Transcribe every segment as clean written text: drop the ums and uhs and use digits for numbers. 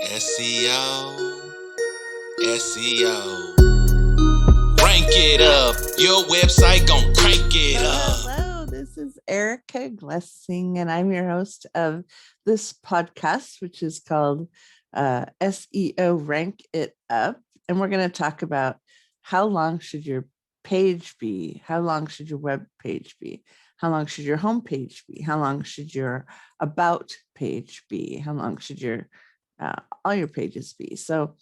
SEO, SEO. Rank it up. Your website gon' crank it up. Hello, this is Erica Glessing, and I'm your host of this podcast, which is called SEO Rank It Up. And we're going to talk about how long should your page be? How long should your web page be? How long should your home page be? How long should your about page be? How long should your all your pages be? So,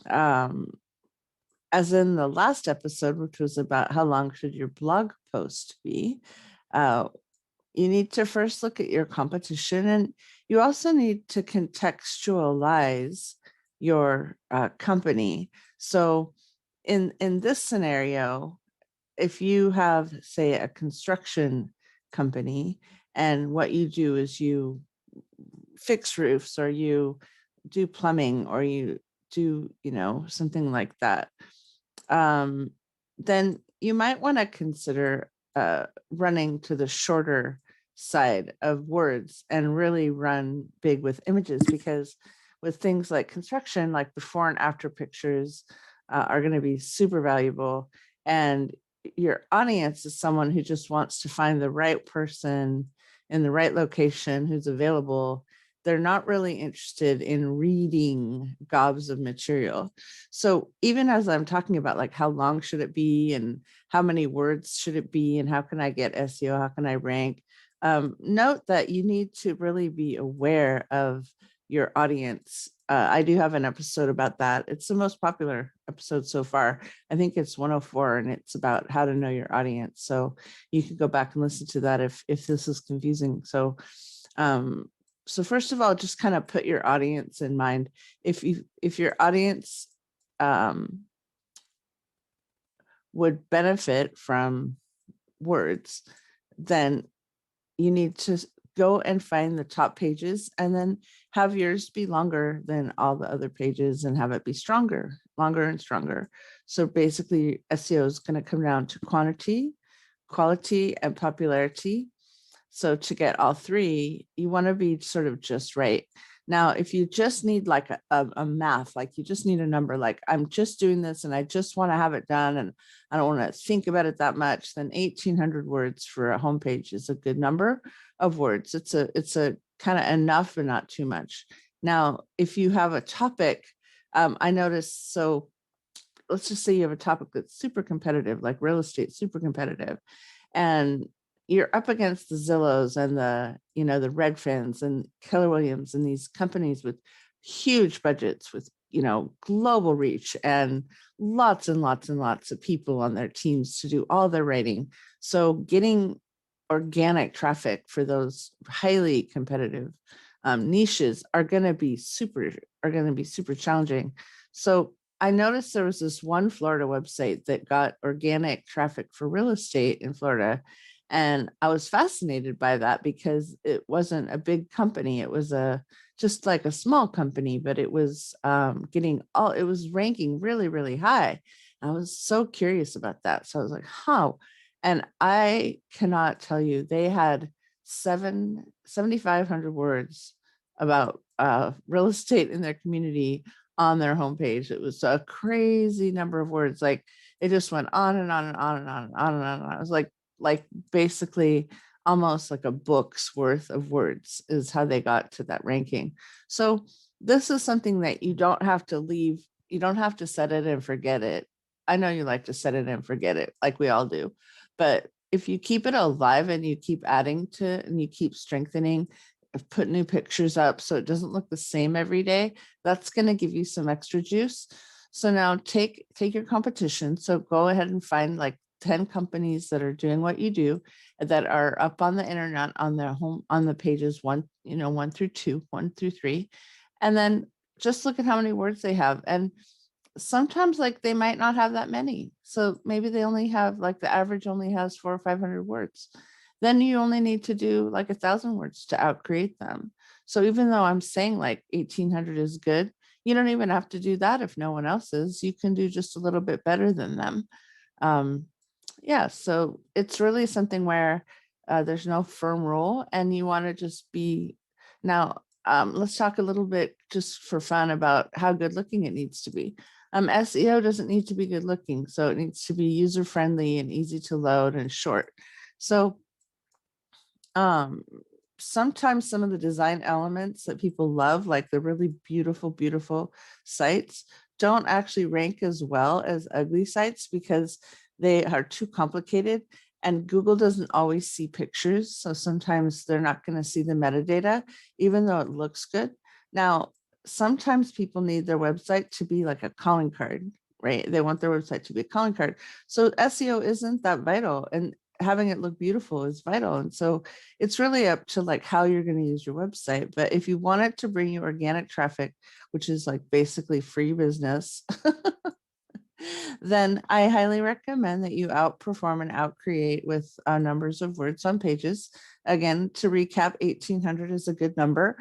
as in the last episode, which was about how long should your blog post be, uh, you need to first look at your competition, and you also need to contextualize your company. So in this scenario, if you have, say, a construction company, and what you do is you fix roofs, or you do plumbing, or you do, something like that, then you might want to consider running to the shorter side of words and really run big with images, because with things like construction, like before and after pictures are going to be super valuable. And your audience is someone who just wants to find the right person in the right location who's available. They're not really interested in reading gobs of material. So even as I'm talking about, like, how long should it be, and how many words should it be, and how can I get SEO, how can I rank, note that you need to really be aware of your audience. I do have an episode about that. It's the most popular episode so far. I think it's 104, and it's about how to know your audience. So you can go back and listen to that if this is confusing. So first of all, just kind of put your audience in mind. If your audience would benefit from words, then you need to go and find the top pages, and then have yours be longer than all the other pages, and have it be longer and stronger. So basically, SEO is going to come down to quantity, quality, and popularity. So to get all three, you want to be sort of just right. Now, if you just need like a math, like you just need a number, like I'm just doing this and I just want to have it done and I don't want to think about it that much, then 1,800 words for a homepage is a good number of words. It's a kind of enough, but not too much. Now, if you have a topic, I noticed, so let's just say you have a topic that's super competitive, like real estate, super competitive, and you're up against the Zillows and the Redfins and Keller Williams and these companies with huge budgets, with global reach, and lots and lots and lots of people on their teams to do all their writing. So getting organic traffic for those highly competitive niches are going to be super challenging. So I noticed there was this one Florida website that got organic traffic for real estate in Florida. And I was fascinated by that, because it wasn't a big company. It was just like a small company, but it was it was ranking really, really high. I was so curious about that. So I was like, how? And I cannot tell you, they had 7,500 words about real estate in their community on their homepage. It was a crazy number of words. Like, it just went on and on and on and on and on and on. And I was like basically almost like a book's worth of words is how they got to that ranking. So this is something that you don't have to leave. You don't have to set it and forget it. I know you like to set it and forget it, like we all do. But if you keep it alive and you keep adding to it and you keep strengthening, put new pictures up so it doesn't look the same every day, that's going to give you some extra juice. So now take your competition. So go ahead and find like 10 companies that are doing what you do, that are up on the internet on their home, on the pages 1 through 2, 1 through 3, and then just look at how many words they have. And sometimes, like, they might not have that many. So maybe they only have, like, the average only has 400 or 500 words. Then you only need to do like 1,000 words to outcreate them. So even though I'm saying like 1,800 is good, you don't even have to do that if no one else is. You can do just a little bit better than them. Um, yeah, so it's really something where there's no firm rule, and you want to just be. Now, let's talk a little bit just for fun about how good looking it needs to be. SEO doesn't need to be good looking, so it needs to be user friendly and easy to load and short. So um, sometimes some of the design elements that people love, like the really beautiful sites, don't actually rank as well as ugly sites because they are too complicated, and Google doesn't always see pictures. So sometimes they're not going to see the metadata, even though it looks good. Now, sometimes people need their website to be like a calling card, right? They want their website to be a calling card. So SEO isn't that vital, and having it look beautiful is vital. And so it's really up to like how you're going to use your website. But if you want it to bring you organic traffic, which is like basically free business, then I highly recommend that you outperform and outcreate with numbers of words on pages. Again, to recap, 1,800 is a good number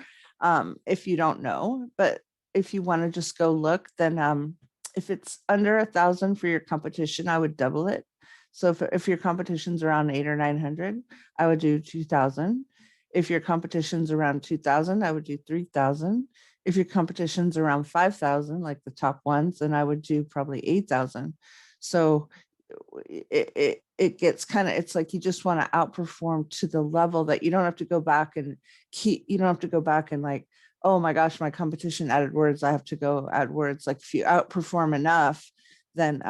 if you don't know. But if you want to just go look, then if it's under 1,000 for your competition, I would double it. So if your competition's around 800 or 900, I would do 2,000. If your competition's around 2,000, I would do 3,000. If your competition's around 5,000, like the top ones, then I would do probably 8,000. So it gets kind of, it's like you just want to outperform to the level that you don't have to go back and you don't have to go back and like, oh my gosh, my competition added words, I have to go add words. Like if you outperform enough, then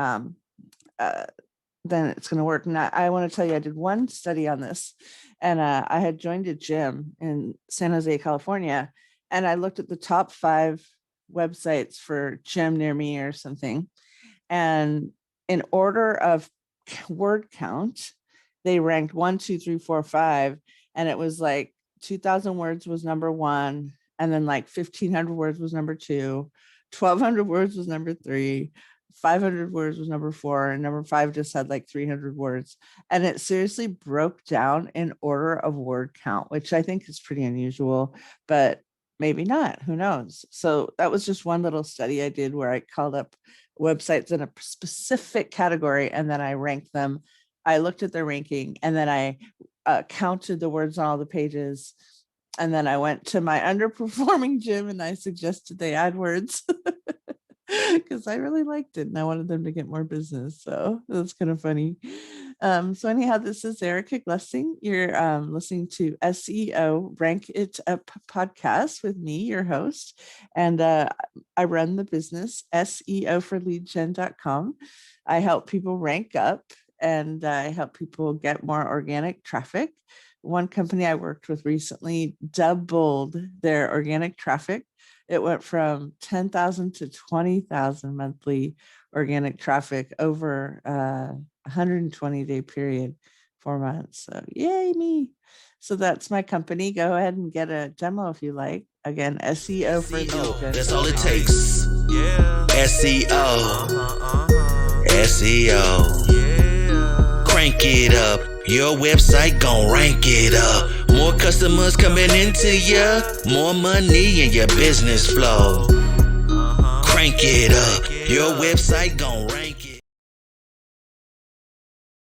it's going to work. And I want to tell you, I did one study on this, and I had joined a gym in San Jose, California, and I looked at the top 5 websites for gym near me or something. And in order of word count, they ranked 1, 2, 3, 4, 5. And it was like 2,000 words was number 1. And then like 1,500 words was number 2. 1,200 words was number 3. 500 words was number 4, and number 5 just had like 300 words. And it seriously broke down in order of word count, which I think is pretty unusual, but maybe not, who knows? So that was just one little study I did where I called up websites in a specific category, and then I ranked them. I looked at their ranking, and then I counted the words on all the pages. And then I went to my underperforming gym and I suggested they add words. Because I really liked it and I wanted them to get more business. So that's kind of funny. So anyhow, this is Erica Glessing. You're listening to SEO Rank It Up podcast with me, your host. And I run the business SEOforleadgen.com. I help people rank up, and I help people get more organic traffic. One company I worked with recently doubled their organic traffic. It went from 10,000 to 20,000 monthly organic traffic over a 120-day period, 4 months. So yay me. So that's my company. Go ahead and get a demo if you like. Again, SEO for Lead. That's all it takes. Yeah. SEO. SEO. Yeah. Crank it up. Your website gon' rank it up. More customers coming into ya, more money in your business flow. Crank it up. Your website gon' rank